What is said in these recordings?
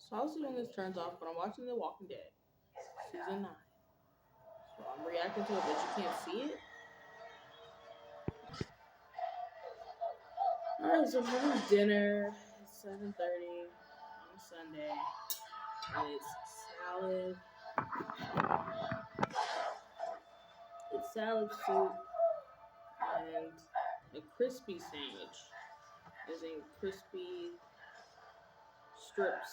So I'll see when this turns off, but I'm watching The Walking Dead, season 9. So I'm reacting to it, but you can't see it. Alright, so I'm having dinner. It's 7:30 on a Sunday. And it's salad. It's salad soup and a crispy sandwich. As in crispy strips.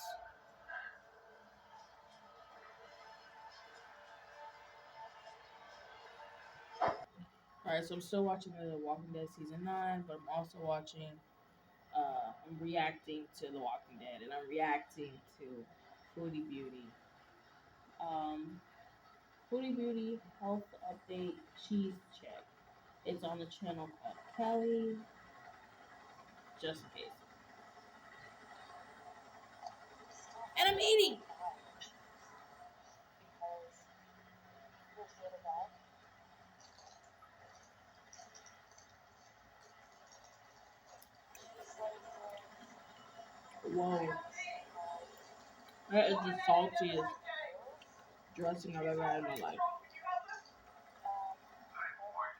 Alright, so I'm still watching The Walking Dead season 9, but I'm also watching I'm reacting to The Walking Dead, and I'm reacting to Foodie Beauty. Um, Foodie Beauty Health Update Cheese Check. It's on the channel called Kelly, just in case. And I'm eating! Whoa. That is the saltiest dressing I've ever had in my life.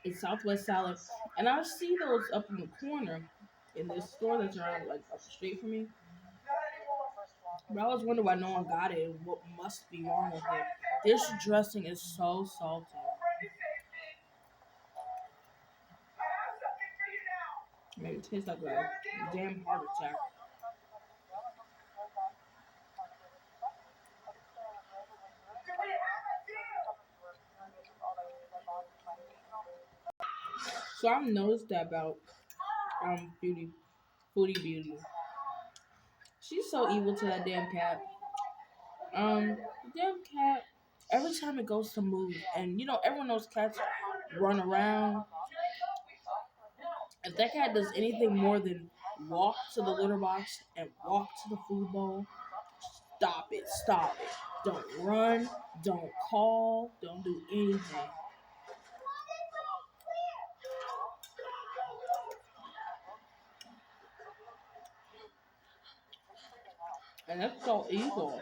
It's Southwest salad. And I see those up in the corner in this store that's around like up the street from me. But I always wonder why no one got it and what must be wrong with it. This dressing is so salty. Maybe it tastes like a damn heart attack. So I've noticed that about beauty, Foodie Beauty. She's so evil to that damn cat. The damn cat. Every time it goes to move, and you know everyone knows cats run around. If that cat does anything more than walk to the litter box and walk to the food bowl, stop it, stop it. Don't run, don't call, don't do anything. And that's so evil.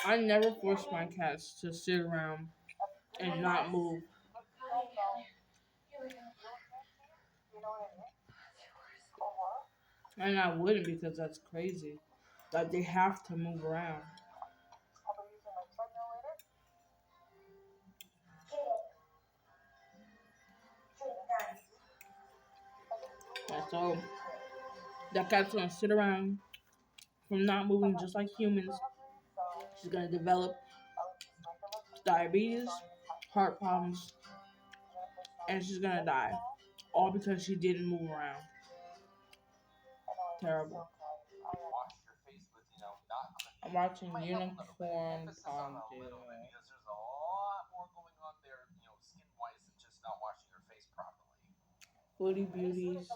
I never force my cats to sit around and not move. And I wouldn't because that's crazy. Like they have to move around. And so that cat's gonna sit around from not moving just like humans. She's gonna develop diabetes, heart problems, and she's gonna die. All because she didn't move around. Terrible. I'm watching Unicorn Fondue. Foodie Beauties,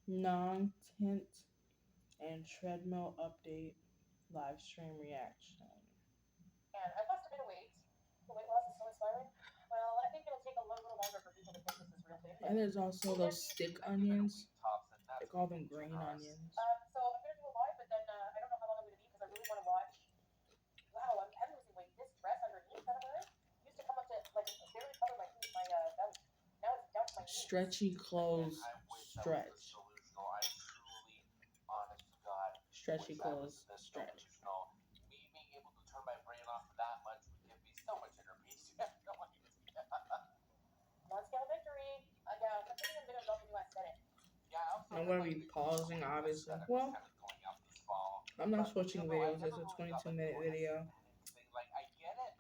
non-tint and treadmill update live stream reaction. And there's also those stick onions. They call them green onions. Stretchy clothes stretch. Stretchy clothes stretch. I'm gonna be pausing, obviously. Well, I'm not switching videos. It's a 22-minute video.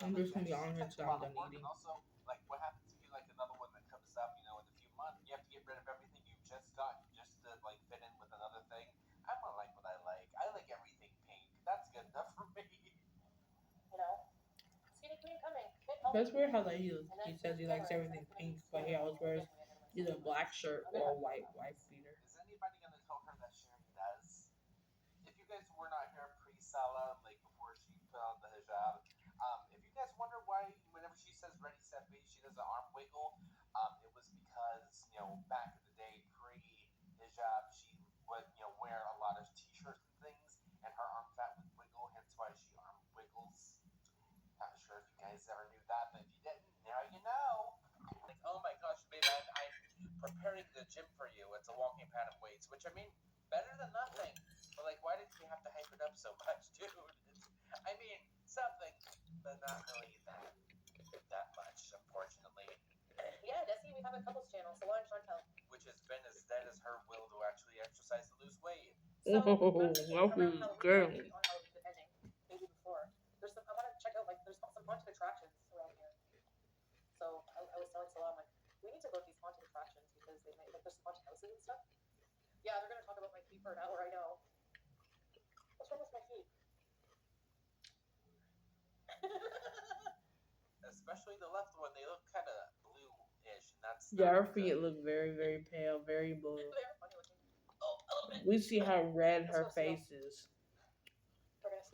I'm just gonna be on here until I'm done eating. That's weird how like he says he likes everything pink, but he always wears either a black shirt or a white wife beater. make the gym for you. It's a walking pad of weights, which I mean, better than nothing. But like, why did you have to hype it up so much, dude? I mean, something, but not really that much, unfortunately. Yeah, Desi, we have a couples channel, so why don't Chantel? Which has been as dead as her will to actually exercise and lose weight. So, around Halloween, maybe on Halloween, depending, maybe before. I want to check out, like, there's some haunted attractions around here. So I was telling Salah, I'm like, we need to go to these haunted attractions because they make, like, there's some haunted houses and stuff. Yeah, they're gonna talk about my feet for an hour. I know. What's wrong with my feet? Especially the left one, they look kind of blue-ish, and that's her feet look very, very pale, very blue. They're funny looking. Oh, a little bit. We see how red her face is.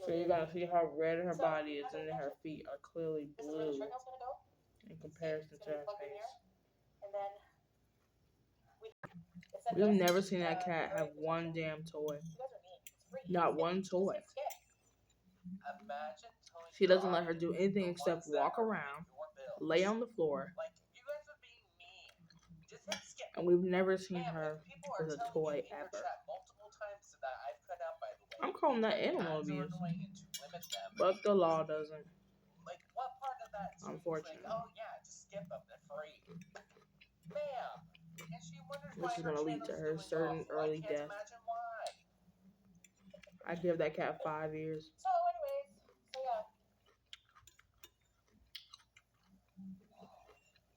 So you're gonna see how red her body is, and then her feet are clearly blue in comparison to her face. And then we've never seen that cat have one damn toy. Not one toy. Imagine she doesn't let her do anything except walk around, lay on the floor. Like, you guys are being mean. Just hit skip. And we've never seen her with a toy ever. I'm calling that animal abuse. But the law doesn't. Like, what part of that unfortunately. Like, oh yeah, just skip them. They're free. Ma'am. And she wonders which is going to lead to her certain early death. I give that cat 5 years. So anyways, so yeah.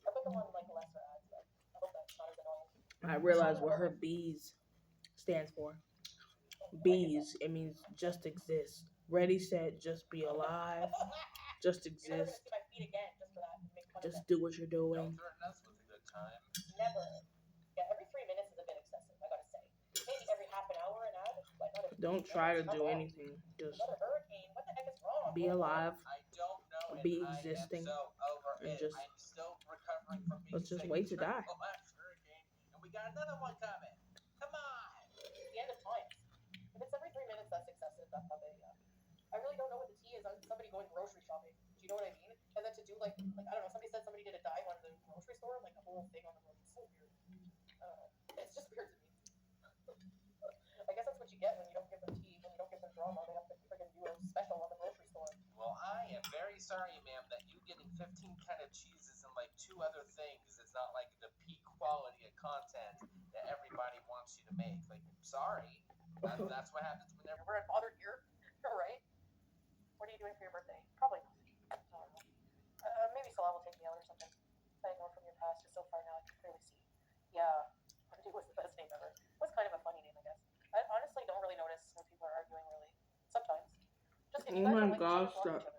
I put them on like lesser ads, but I hope that's not as annoying. I realize what her B's stands for. B's, it means just exist. Ready, set, just be alive. Just exist. Just do what you're doing. Don't threaten us with a good time. Never. Yeah, every 3 minutes is a bit excessive, I gotta say. Maybe every half an hour an ad, but not every don't try to do anything. Just another hurricane. What the heck is wrong? Be alive. I don't know. Be existing. So over and just I'm still recovering from being let's just wait to die. Last hurricane, and we got another one coming. Come on. It's the end of time. If it's every 3 minutes, that's excessive. That's how they. I really don't know what the tea is on somebody going grocery shopping. Do you know what I mean? And then to do like I don't know. Somebody said somebody did a dive on the grocery store, like a whole thing on the grocery. It's so weird. It's just weird to me. I guess that's what you get when you don't give them tea, when you don't give them drama. They have to friggin' do a special on the grocery store. Well, I am very sorry, ma'am, that you getting 15 kind of cheeses and like 2 other things is not like the peak quality of content that everybody wants you to make. Like, sorry. That's what happens whenever we're bothered here. Right? What are you doing for your birthday? Probably nothing. Maybe Salah will take me out or something. I know from your past, you're so far now, I can clearly see. Yeah, Monday was the best name ever. It was kind of a funny name, I guess. I honestly don't really notice when people are arguing, really. Sometimes. Just if you guys don't like each other,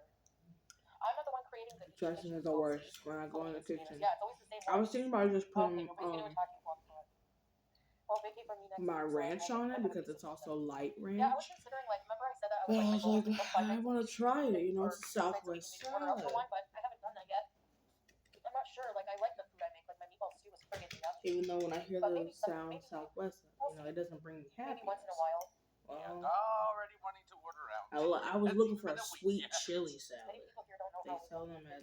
I'm not the one creating the dressing is the worst when I go in the kitchen. Yeah, it's always the same I was thinking about just putting my ranch on it because it's also light ranch. Yeah, I was considering, like, remember I said that I was like, I want to try it, you know, it's a Southwest salad. But I haven't done that yet. I'm not sure, like, I like the food I make, like, my meatball stew was friggin' yummy. Even though when I hear the sound Southwest, you know, it doesn't bring me happiness. Maybe once in a while. Well, already wanting to order out. I was looking for a sweet chili salad. Many people here don't know they sell them at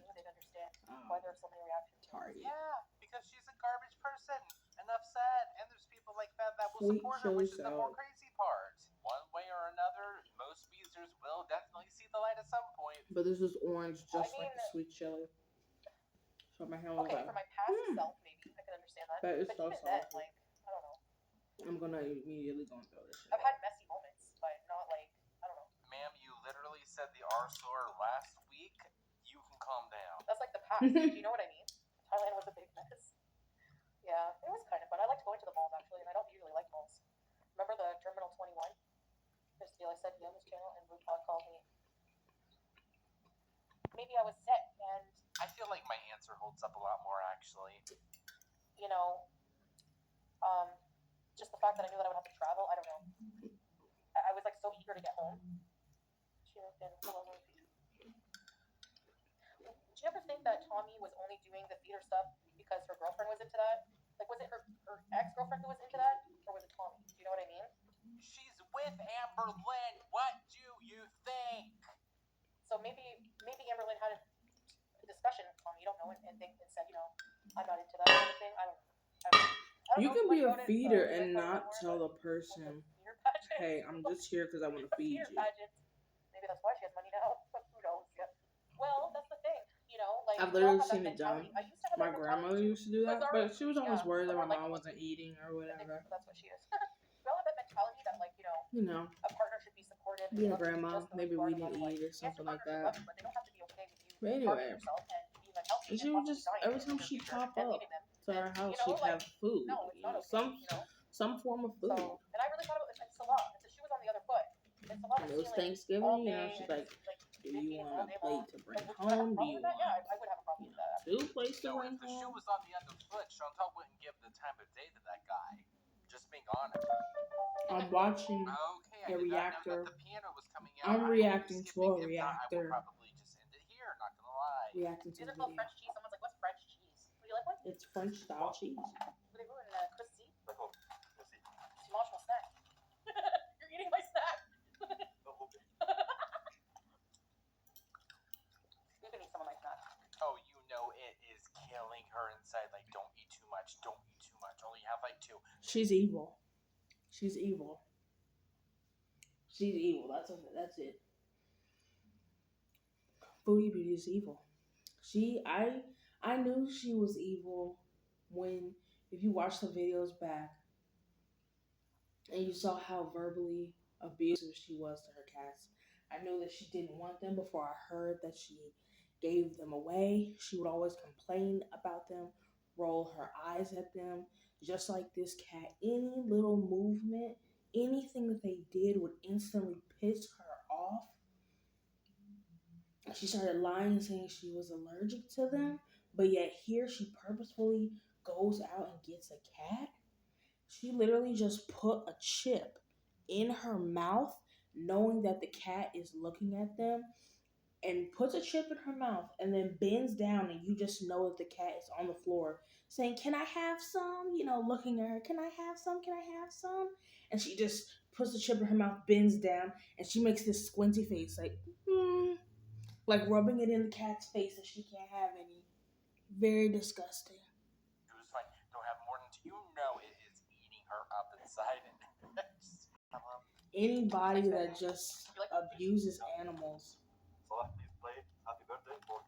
why there are so many reactions. Target. Yeah, because she's a garbage person. Enough said. And there's people like that will sweet support her, which is the more crazy part. One way or another, most speedsters will definitely see the light at some point. But this is orange, just like the sweet chili. So my hand was okay, for my past self, maybe I can understand that. That is but so even salty. Then, like, I don't know. I'm gonna immediately go and throw this shit. I've had messy moments, but not like I don't know. Ma'am, you literally said the R slur last week. You can calm down. That's like the past. Do you know what I mean? Thailand was a big mess. Yeah, it was kind of fun. I liked going to the malls actually, and I don't usually like malls. Remember the Terminal 21? This deal I said on this channel, and RuPaul called me. Maybe I was sick, and I feel like my answer holds up a lot more actually. You know, just the fact that I knew that I would have to travel. I don't know. I was like so eager to get home. She moved in. Did you ever think that Tommy was only doing the theater stuff because her girlfriend was into that? Like, was it her ex-girlfriend who was into that? Or was it Tommy? Do you know what I mean? She's with Amber Lynn. What do you think? So maybe Amber Lynn had a discussion with Tommy, you don't know, and said, you know, I'm not into that kind of thing. I don't know. don't You know too can much be a about it, so feeder you guys and probably know not more, tell but the person, feeder pageant. hey, I'm just here because I want to feed Feeder you. pageant. Maybe that's why she has money now. Who knows? Yeah. Well, that's the thing. Like I've we all literally have that seen it done. mentality. I used to have My that mentality grandmother too. used to do Because that, but she was always worried that we're my more mom likable. wasn't eating or I think whatever. that's what she is. We all have that mentality that You know, a partner should be supportive and being a love you grandma, just the way maybe you are we no didn't matter what. eat or Yes, your something like partner should that. love you, but they don't have to be okay with you But harming anyway, yourself and being unhealthy and and she would possibly just dying every in time the near she'd future pop and up leaving them. to And our house, she'd have food. no, it's You not know, okay. some form of food. So, and I really thought it was like Salah. And so she was on the other foot. And Salah And was it was stealing all Thanksgiving, you know, day she's and like, just like do you drinking want all a day long. plate to bring Would I have a home? Do problem you with that? Yeah, want, I would have a problem you with know, that. two plates to No, bring if the shoe home? was on the other foot, Chantal wouldn't give the time of day to that guy. Just being honest. I'm watching Okay, I a did not know reactor. that the piano was coming out. I'm I will reacting be to a skipping. If not, I will reactor. probably just end it here, not gonna lie. Reacting to These a are called video. French cheese. Someone's like, what's French cheese? Would you like one? It's French style cheese. Would they go in Chrissy? Tu manges mon snack. You're eating my snack. You can eat some of my snack. Oh, you know it is killing her inside. Like, don't eat too much. Don't eat too much. Only have like two. She's evil. She's evil. She's evil. That's it. Foodie Beauty is evil. I knew she was evil when, if you watch the videos back and you saw how verbally abusive she was to her cats. I knew that she didn't want them before I heard that she gave them away. She would always complain about them, roll her eyes at them, just like this cat. Any little movement, anything that they did would instantly piss her off. She started lying and saying she was allergic to them, but yet here she purposefully goes out and gets a cat. She literally just put a chip in her mouth, knowing that the cat is looking at them, and puts a chip in her mouth and then bends down, and you just know that the cat is on the floor saying, "Can I have some?" You know, looking at her, "Can I have some? Can I have some?" And she just puts the chip in her mouth, bends down, and she makes this squinty face, like rubbing it in the cat's face that she can't have any. Very disgusting. It was fine. Don't have more than two. You know it is eating her up inside. Anybody that just abuses animals,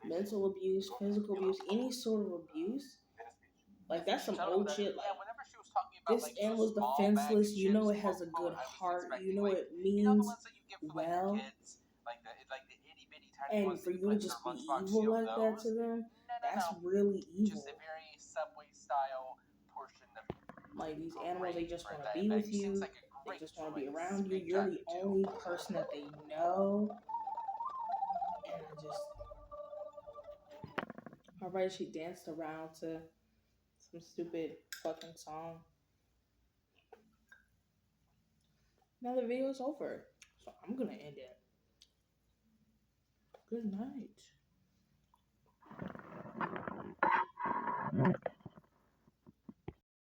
mental abuse, physical abuse, any sort of abuse, like that's some old shit. Like, Yeah, whenever she was talking about this like animal's small bag of defenseless. You know chips, it has a quote, good I was heart. You expecting know like it you know the means ones that you get for like well. your kids, like the itty bitty tiny And ones for that you you put to in their just be lunchbox. evil You know like that those? to them, No, that's no. really evil. Just a very Subway style portion of Like these animals, they just right, want to be with seems you. like a They great just want to be choice. around you. Great You're job, the you two. only person that they know. And I alright, she danced around to some stupid fucking song. Now the video's over. So I'm gonna end it. Good night.